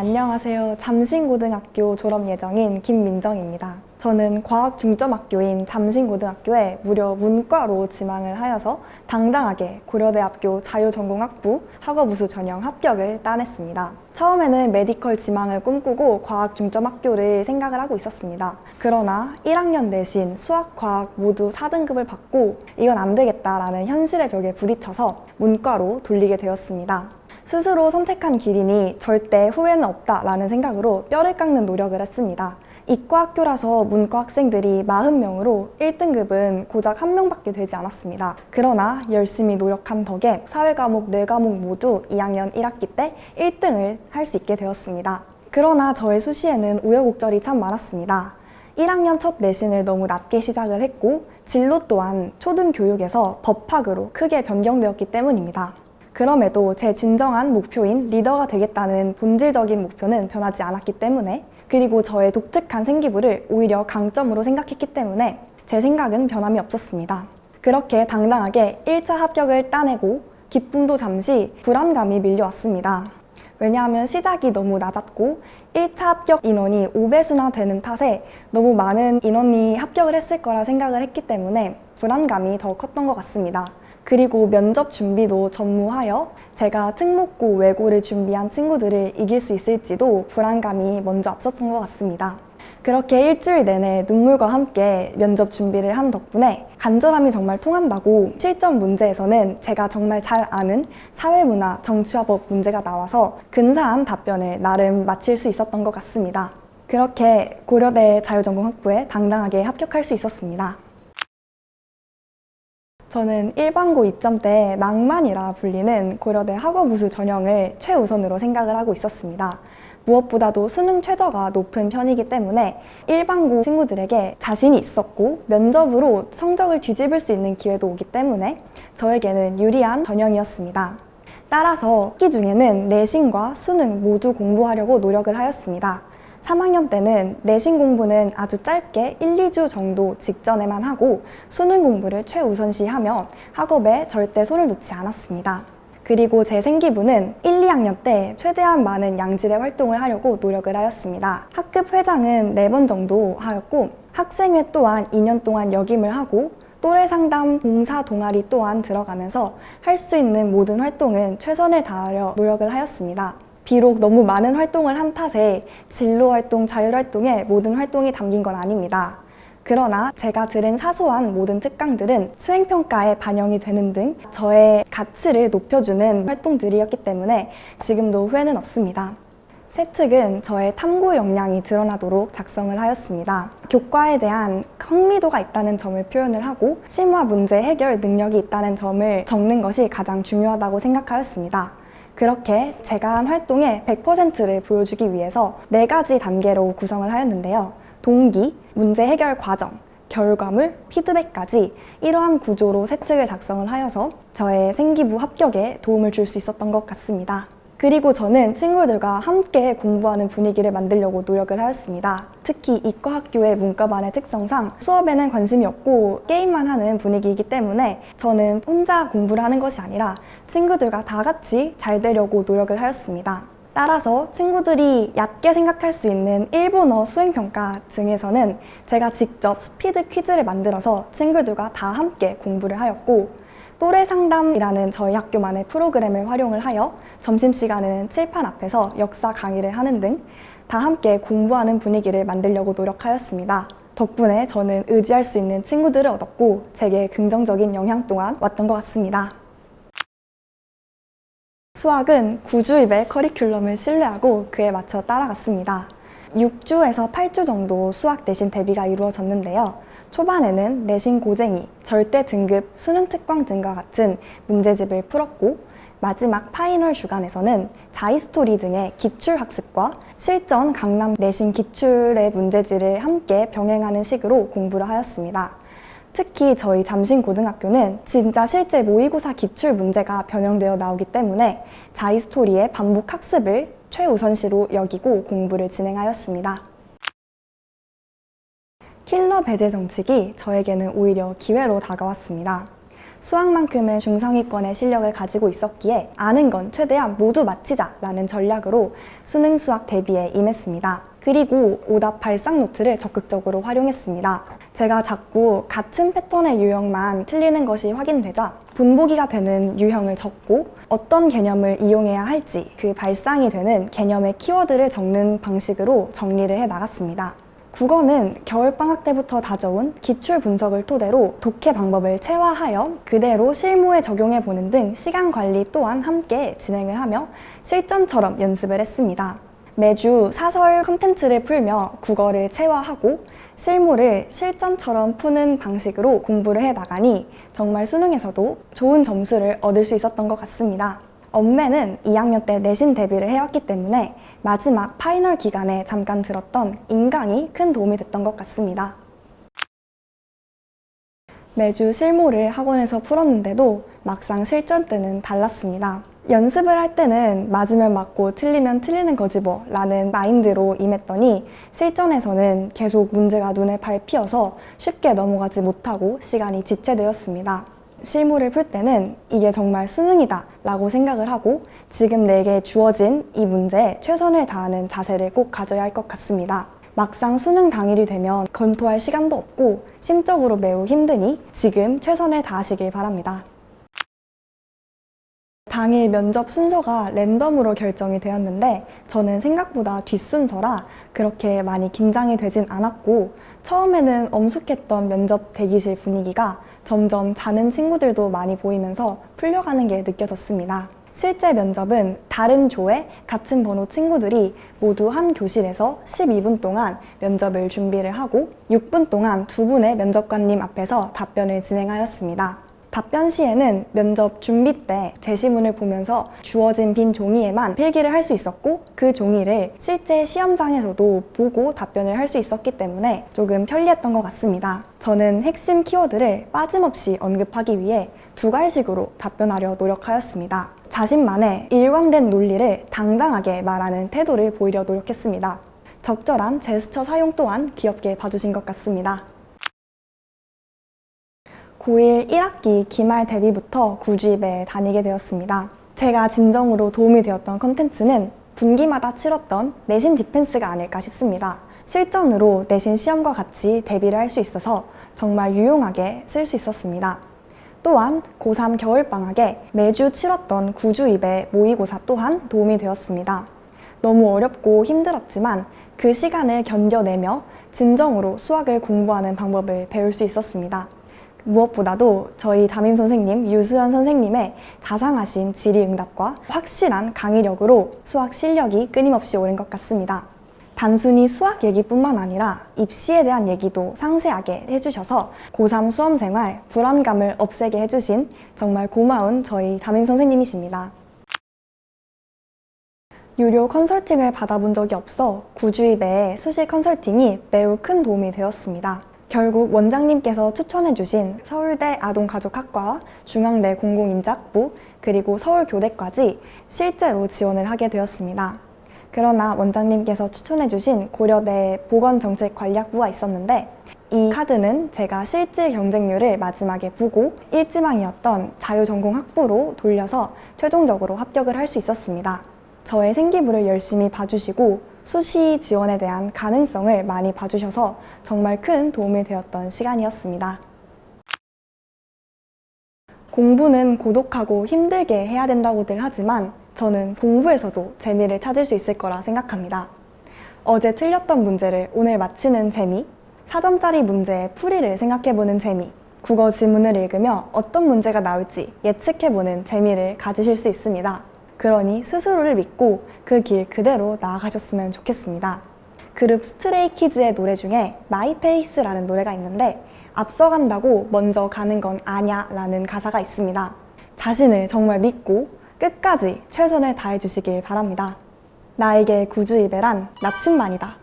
안녕하세요. 잠신고등학교 졸업 예정인 김민정입니다. 저는 과학 중점학교인 잠신고등학교에 무려 문과로 지망을 하여서 당당하게 고려대학교 자유전공학부 학업우수 전형 합격을 따냈습니다. 처음에는 메디컬 지망을 꿈꾸고 과학 중점학교를 생각을 하고 있었습니다. 그러나 1학년 내신 수학, 과학 모두 4등급을 받고 이건 안 되겠다라는 현실의 벽에 부딪혀서 문과로 돌리게 되었습니다. 스스로 선택한 길이니 절대 후회는 없다라는 생각으로 뼈를 깎는 노력을 했습니다. 이과 학교라서 문과 학생들이 40명으로 1등급은 고작 1명밖에 되지 않았습니다. 그러나 열심히 노력한 덕에 사회과목 4과목 모두 2학년 1학기 때 1등을 할 수 있게 되었습니다. 그러나 저의 수시에는 우여곡절이 참 많았습니다. 1학년 첫 내신을 너무 낮게 시작을 했고 진로 또한 초등교육에서 법학으로 크게 변경되었기 때문입니다. 그럼에도 제 진정한 목표인 리더가 되겠다는 본질적인 목표는 변하지 않았기 때문에, 그리고 저의 독특한 생기부를 오히려 강점으로 생각했기 때문에 제 생각은 변함이 없었습니다. 그렇게 당당하게 1차 합격을 따내고 기쁨도 잠시 불안감이 밀려왔습니다. 왜냐하면 시작이 너무 낮았고 1차 합격 인원이 5배수나 되는 탓에 너무 많은 인원이 합격을 했을 거라 생각을 했기 때문에 불안감이 더 컸던 것 같습니다. 그리고 면접 준비도 전무하여 제가 특목고 외고를 준비한 친구들을 이길 수 있을지도 불안감이 먼저 앞섰던 것 같습니다. 그렇게 일주일 내내 눈물과 함께 면접 준비를 한 덕분에 간절함이 정말 통한다고 실전 문제에서는 제가 정말 잘 아는 사회문화, 정치화법 문제가 나와서 근사한 답변을 나름 마칠 수 있었던 것 같습니다. 그렇게 고려대 자유전공학부에 당당하게 합격할 수 있었습니다. 저는 일반고 입점 때 낭만이라 불리는 고려대 학업우수 전형을 최우선으로 생각을 하고 있었습니다. 무엇보다도 수능 최저가 높은 편이기 때문에 일반고 친구들에게 자신이 있었고 면접으로 성적을 뒤집을 수 있는 기회도 오기 때문에 저에게는 유리한 전형이었습니다. 따라서 학기 중에는 내신과 수능 모두 공부하려고 노력을 하였습니다. 3학년 때는 내신 공부는 아주 짧게 1, 2주 정도 직전에만 하고 수능 공부를 최우선시하며 학업에 절대 손을 놓지 않았습니다. 그리고 제 생기부는 1, 2학년 때 최대한 많은 양질의 활동을 하려고 노력을 하였습니다. 학급 회장은 4번 정도 하였고 학생회 또한 2년 동안 역임을 하고 또래 상담, 봉사 동아리 또한 들어가면서 할 수 있는 모든 활동은 최선을 다하려 노력을 하였습니다. 비록 너무 많은 활동을 한 탓에 진로활동, 자율활동에 모든 활동이 담긴 건 아닙니다. 그러나 제가 들은 사소한 모든 특강들은 수행평가에 반영이 되는 등 저의 가치를 높여주는 활동들이었기 때문에 지금도 후회는 없습니다. 새 특은 저의 탐구 역량이 드러나도록 작성을 하였습니다. 교과에 대한 흥미도가 있다는 점을 표현을 하고 실무와 문제 해결 능력이 있다는 점을 적는 것이 가장 중요하다고 생각하였습니다. 그렇게 제가 한 활동의 100%를 보여주기 위해서 4가지 단계로 구성을 하였는데요. 동기, 문제 해결 과정, 결과물, 피드백까지 이러한 구조로 새 특을 작성을 하여서 저의 생기부 합격에 도움을 줄 수 있었던 것 같습니다. 그리고 저는 친구들과 함께 공부하는 분위기를 만들려고 노력을 하였습니다. 특히 이과학교의 문과반의 특성상 수업에는 관심이 없고 게임만 하는 분위기이기 때문에 저는 혼자 공부를 하는 것이 아니라 친구들과 다 같이 잘 되려고 노력을 하였습니다. 따라서 친구들이 얕게 생각할 수 있는 일본어 수행평가 등에서는 제가 직접 스피드 퀴즈를 만들어서 친구들과 다 함께 공부를 하였고 또래 상담이라는 저희 학교만의 프로그램을 활용을 하여 점심시간에는 칠판 앞에서 역사 강의를 하는 등 다 함께 공부하는 분위기를 만들려고 노력하였습니다. 덕분에 저는 의지할 수 있는 친구들을 얻었고 제게 긍정적인 영향 또한 왔던 것 같습니다. 수학은 9주입의 커리큘럼을 신뢰하고 그에 맞춰 따라갔습니다. 6주에서 8주 정도 수학 내신 대비가 이루어졌는데요. 초반에는 내신 고쟁이, 절대 등급, 수능 특강 등과 같은 문제집을 풀었고 마지막 파이널 주간에서는 자이스토리 등의 기출학습과 실전 강남 내신 기출의 문제지를 함께 병행하는 식으로 공부를 하였습니다. 특히 저희 잠신고등학교는 진짜 실제 모의고사 기출 문제가 변형되어 나오기 때문에 자이스토리의 반복 학습을 최우선시로 여기고 공부를 진행하였습니다. 킬러 배제 정책이 저에게는 오히려 기회로 다가왔습니다. 수학만큼은 중상위권의 실력을 가지고 있었기에 아는 건 최대한 모두 마치자라는 전략으로 수능 수학 대비에 임했습니다. 그리고 오답 발상 노트를 적극적으로 활용했습니다. 제가 자꾸 같은 패턴의 유형만 틀리는 것이 확인되자 본보기가 되는 유형을 적고 어떤 개념을 이용해야 할지 그 발상이 되는 개념의 키워드를 적는 방식으로 정리를 해 나갔습니다. 국어는 겨울방학 때부터 다져온 기출 분석을 토대로 독해 방법을 체화하여 그대로 실무에 적용해보는 등 시간 관리 또한 함께 진행을 하며 실전처럼 연습을 했습니다. 매주 사설 컨텐츠를 풀며 국어를 체화하고 실무를 실전처럼 푸는 방식으로 공부를 해 나가니 정말 수능에서도 좋은 점수를 얻을 수 있었던 것 같습니다. 엄매는 2학년 때 내신 대비를 해왔기 때문에 마지막 파이널 기간에 잠깐 들었던 인강이 큰 도움이 됐던 것 같습니다. 매주 실무를 학원에서 풀었는데도 막상 실전 때는 달랐습니다. 연습을 할 때는 맞으면 맞고 틀리면 틀리는 거지 뭐 라는 마인드로 임했더니 실전에서는 계속 문제가 눈에 밟히어서 쉽게 넘어가지 못하고 시간이 지체되었습니다. 실무를 풀 때는 이게 정말 수능이다 라고 생각을 하고 지금 내게 주어진 이 문제에 최선을 다하는 자세를 꼭 가져야 할 것 같습니다. 막상 수능 당일이 되면 검토할 시간도 없고 심적으로 매우 힘드니 지금 최선을 다하시길 바랍니다. 당일 면접 순서가 랜덤으로 결정이 되었는데 저는 생각보다 뒷순서라 그렇게 많이 긴장이 되진 않았고 처음에는 엄숙했던 면접 대기실 분위기가 점점 자는 친구들도 많이 보이면서 풀려가는 게 느껴졌습니다. 실제 면접은 다른 조의 같은 번호 친구들이 모두 한 교실에서 12분 동안 면접을 준비를 하고 6분 동안 두 분의 면접관님 앞에서 답변을 진행하였습니다. 답변 시에는 면접 준비 때 제시문을 보면서 주어진 빈 종이에만 필기를 할 수 있었고 그 종이를 실제 시험장에서도 보고 답변을 할 수 있었기 때문에 조금 편리했던 것 같습니다. 저는 핵심 키워드를 빠짐없이 언급하기 위해 두 가지식으로 답변하려 노력하였습니다. 자신만의 일관된 논리를 당당하게 말하는 태도를 보이려 노력했습니다. 적절한 제스처 사용 또한 귀엽게 봐주신 것 같습니다. 고1 1학기 기말 대비부터 구주입에 다니게 되었습니다. 제가 진정으로 도움이 되었던 컨텐츠는 분기마다 치렀던 내신 디펜스가 아닐까 싶습니다. 실전으로 내신 시험과 같이 대비를 할 수 있어서 정말 유용하게 쓸 수 있었습니다. 또한 고3 겨울방학에 매주 치렀던 구주입의 모의고사 또한 도움이 되었습니다. 너무 어렵고 힘들었지만 그 시간을 견뎌내며 진정으로 수학을 공부하는 방법을 배울 수 있었습니다. 무엇보다도 저희 담임 선생님 유수연 선생님의 자상하신 질의응답과 확실한 강의력으로 수학 실력이 끊임없이 오른 것 같습니다. 단순히 수학 얘기뿐만 아니라 입시에 대한 얘기도 상세하게 해주셔서 고3 수험생활 불안감을 없애게 해주신 정말 고마운 저희 담임 선생님이십니다. 유료 컨설팅을 받아본 적이 없어 구주입의 수시 컨설팅이 매우 큰 도움이 되었습니다. 결국 원장님께서 추천해주신 서울대 아동가족학과와 중앙대 공공인작부 그리고 서울교대까지 실제로 지원을 하게 되었습니다. 그러나 원장님께서 추천해주신 고려대 보건정책관리학부가 있었는데 이 카드는 제가 실질 경쟁률을 마지막에 보고 일지망이었던 자유전공학부로 돌려서 최종적으로 합격을 할 수 있었습니다. 저의 생기부를 열심히 봐주시고 수시 지원에 대한 가능성을 많이 봐주셔서 정말 큰 도움이 되었던 시간이었습니다. 공부는 고독하고 힘들게 해야 된다고들 하지만 저는 공부에서도 재미를 찾을 수 있을 거라 생각합니다. 어제 틀렸던 문제를 오늘 맞히는 재미, 4점짜리 문제의 풀이를 생각해보는 재미, 국어 지문을 읽으며 어떤 문제가 나올지 예측해보는 재미를 가지실 수 있습니다. 그러니 스스로를 믿고 그 길 그대로 나아가셨으면 좋겠습니다. 그룹 스트레이키즈의 노래 중에 마이 페이스라는 노래가 있는데 앞서간다고 먼저 가는 건 아냐 라는 가사가 있습니다. 자신을 정말 믿고 끝까지 최선을 다해 주시길 바랍니다. 나에게 구주이베란 나침반이다.